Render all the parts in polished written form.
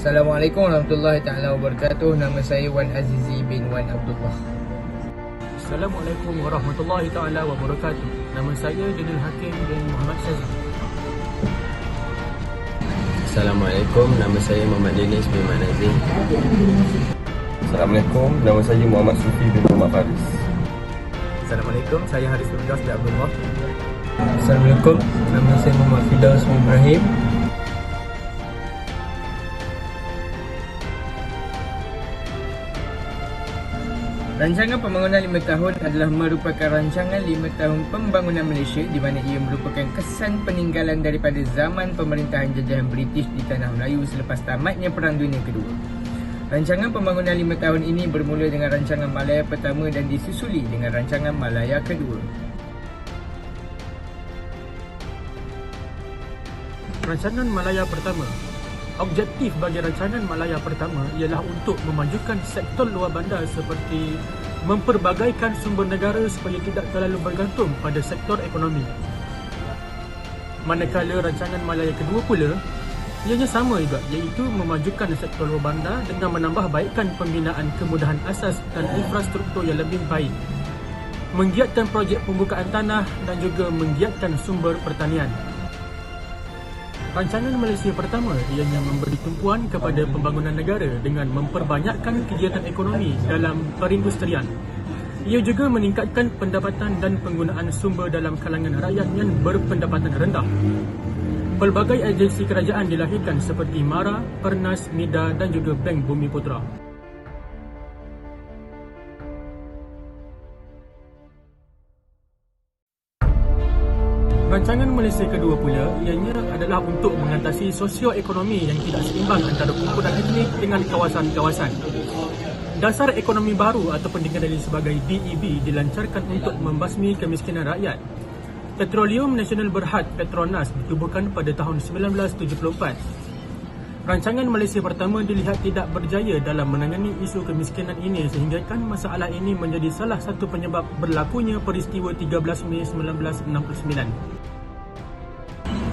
Assalamualaikum warahmatullahi taala wabarakatuh. Nama saya Wan Azizi bin Wan Abdullah. Assalamualaikum warahmatullahi taala wabarakatuh. Nama saya Daniel Hakim bin Muhammad Syazim. Assalamualaikum, nama saya Muhammad Danish bin Mak Nazim. Assalamualaikum, nama saya Muhammad Sufi bin Muhammad Faris. Assalamualaikum, saya Haris Firdaus bin Abdullah. Assalamualaikum, nama saya Muhammad Firdaus bin Ibrahim. Rancangan pembangunan 5 tahun adalah merupakan rancangan 5 tahun pembangunan Malaysia di mana ia merupakan kesan peninggalan daripada zaman pemerintahan jajahan British di Tanah Melayu selepas tamatnya Perang Dunia Kedua. Rancangan pembangunan 5 tahun ini bermula dengan rancangan Malaya pertama dan disusuli dengan rancangan Malaya kedua. Rancangan Malaya pertama. Objektif bagi rancangan Malaya pertama ialah untuk memajukan sektor luar bandar seperti memperbagaikan sumber negara supaya tidak terlalu bergantung pada sektor ekonomi. Manakala rancangan Malaya kedua pula, ianya sama juga, iaitu memajukan sektor luar bandar dengan menambah baikkan pembinaan kemudahan asas dan infrastruktur yang lebih baik, menggiatkan projek pembukaan tanah dan juga menggiatkan sumber pertanian. Rancangan Malaysia pertama ianya memberi tumpuan kepada pembangunan negara dengan memperbanyakkan kegiatan ekonomi dalam perindustrian. Ia juga meningkatkan pendapatan dan penggunaan sumber dalam kalangan rakyat yang berpendapatan rendah. Pelbagai agensi kerajaan dilahirkan seperti MARA, Pernas, MIDA dan juga Bank Bumiputera. Rancangan Malaysia kedua pula ianya adalah untuk mengatasi sosioekonomi yang tidak seimbang antara kumpulan etnik dengan kawasan-kawasan. Dasar ekonomi baru ataupun dikenali sebagai DEB dilancarkan untuk membasmi kemiskinan rakyat. Petroleum Nasional Berhad Petronas ditubuhkan pada tahun 1974. Rancangan Malaysia pertama dilihat tidak berjaya dalam menangani isu kemiskinan ini sehinggakan masalah ini menjadi salah satu penyebab berlakunya peristiwa 13 Mei 1969.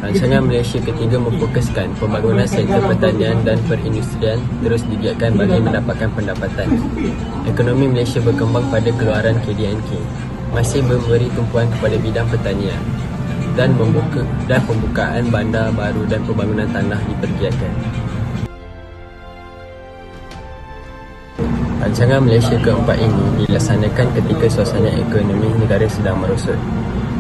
Rancangan Malaysia ketiga memfokuskan pembangunan sektor pertanian dan perindustrian terus digiatkan bagi mendapatkan pendapatan. Ekonomi Malaysia berkembang pada keluaran KDNK, masih memberi tumpuan kepada bidang pertanian dan pembukaan bandar baru dan pembangunan tanah dipergiatkan. Rancangan Malaysia keempat ini dilaksanakan ketika suasana ekonomi negara sedang merosot.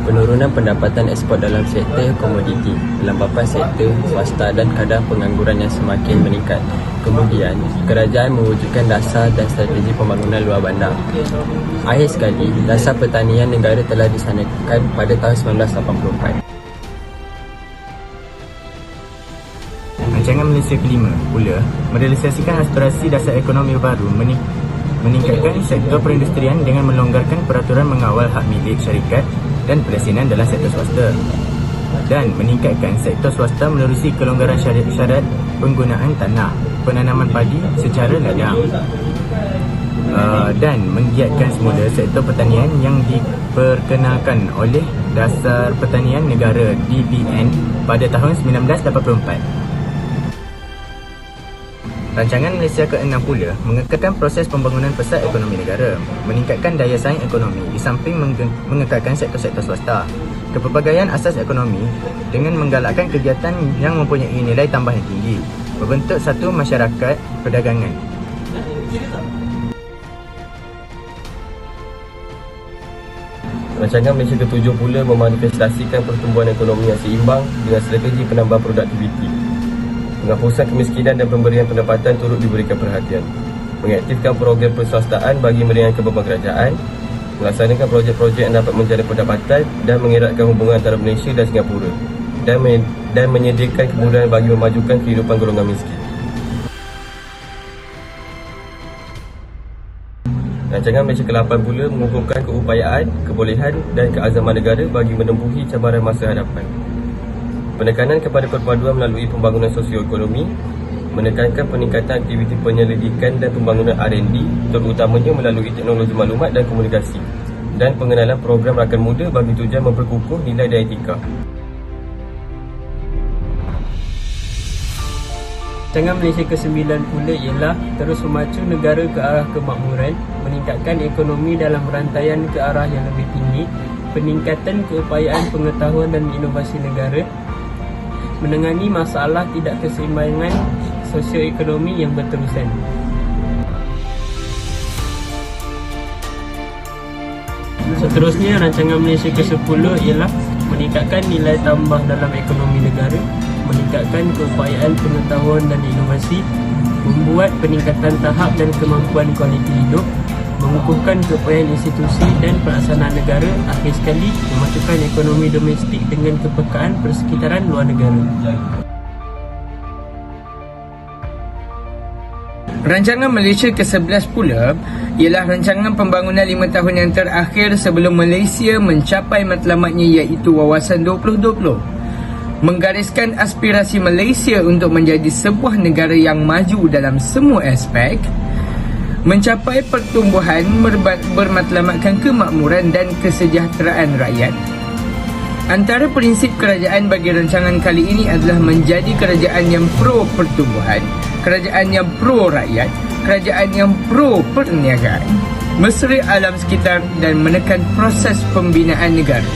Penurunan pendapatan ekspor dalam sektor komoditi, lambapan sektor swasta dan kadar pengangguran yang semakin meningkat. Kemudian, kerajaan mewujudkan dasar dan strategi pembangunan luar bandar. Akhir sekali, dasar pertanian negara telah disanakan pada tahun 1984. Rancangan Malaysia kelima pula merealisasikan aspirasi dasar ekonomi baru meningkatkan sektor perindustrian dengan melonggarkan peraturan mengawal hak milik syarikat dan perlesinan dalam sektor swasta dan meningkatkan sektor swasta menerusi kelonggaran syarat penggunaan tanah, penanaman padi secara ladang dan menggiatkan semula sektor pertanian yang diperkenalkan oleh Dasar Pertanian Negara DPN pada tahun 1984. Rancangan Malaysia ke-6 pula mengekalkan proses pembangunan pesat ekonomi negara, meningkatkan daya saing ekonomi di samping mengekalkan sektor-sektor swasta, kepelbagaian asas ekonomi dengan menggalakkan kegiatan yang mempunyai nilai tambah yang tinggi, membentuk satu masyarakat perdagangan. Rancangan Malaysia ke-7 pula memanifestasikan pertumbuhan ekonomi yang seimbang dengan strategi penambahan produktiviti. Penghapusan kemiskinan dan pemberian pendapatan turut diberikan perhatian. Mengaktifkan program perswastaan bagi meringankan beban kerajaan, melaksanakan projek-projek yang dapat menjana pendapatan dan mengeratkan hubungan antara Malaysia dan Singapura dan menyediakan kemudahan bagi memajukan kehidupan golongan miskin. Rancangan Malaysia ke-8 pula mengukuhkan keupayaan, kebolehan dan keazaman negara bagi menempuhi cabaran masa hadapan. Penekanan kepada perpaduan melalui pembangunan sosioekonomi, menekankan peningkatan aktiviti penyelidikan dan pembangunan R&D, terutamanya melalui teknologi maklumat dan komunikasi, dan pengenalan program rakan muda bagi tujuan memperkukuh nilai dan etika. Rancangan Malaysia ke-9 pula ialah terus memacu negara ke arah kemakmuran, meningkatkan ekonomi dalam rantaian ke arah yang lebih tinggi, peningkatan keupayaan pengetahuan dan inovasi negara, menangani masalah tidak keseimbangan sosioekonomi yang berterusan. Seterusnya, rancangan Malaysia ke-10 ialah meningkatkan nilai tambah dalam ekonomi negara, meningkatkan keupayaan pengetahuan dan inovasi, membuat peningkatan tahap dan kemampuan kualiti hidup, mengukuhkan keupayaan institusi dan pelaksanaan negara, akhir sekali memajukan ekonomi domestik dengan kepekaan persekitaran luar negara. Rancangan Malaysia ke-11 pula ialah rancangan pembangunan 5 tahun yang terakhir sebelum Malaysia mencapai matlamatnya iaitu Wawasan 2020. Menggariskan aspirasi Malaysia untuk menjadi sebuah negara yang maju dalam semua aspek, mencapai pertumbuhan bermatlamatkan kemakmuran dan kesejahteraan rakyat. Antara prinsip kerajaan bagi rancangan kali ini adalah menjadi kerajaan yang pro pertumbuhan, kerajaan yang pro rakyat, kerajaan yang pro perniagaan, mesra alam sekitar dan menekan proses pembinaan negara.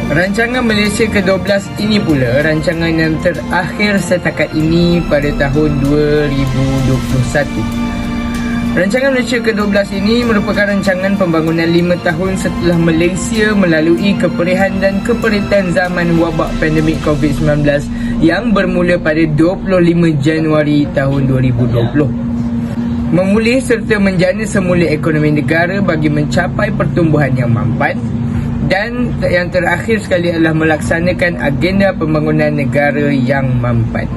Rancangan Malaysia ke-12 ini pula rancangan yang terakhir setakat ini pada tahun 2021. Rancangan Malaysia ke-12 ini merupakan rancangan pembangunan 5 tahun setelah Malaysia melalui keperihan dan keperitan zaman wabak pandemik COVID-19 yang bermula pada 25 Januari tahun 2020. Memulih serta menjana semula ekonomi negara bagi mencapai pertumbuhan yang mampan, dan yang terakhir sekali adalah melaksanakan agenda pembangunan negara yang mampan.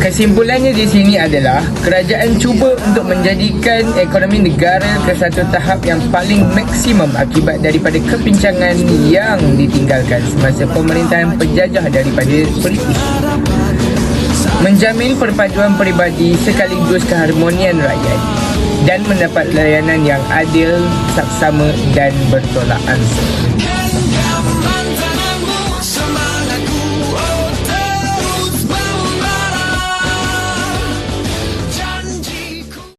Kesimpulannya di sini adalah kerajaan cuba untuk menjadikan ekonomi negara ke satu tahap yang paling maksimum akibat daripada kepincangan yang ditinggalkan semasa pemerintahan penjajah daripada British. Menjamin perpaduan peribadi sekaligus keharmonian rakyat dan mendapat layanan yang adil, saksama dan bertolak ansur.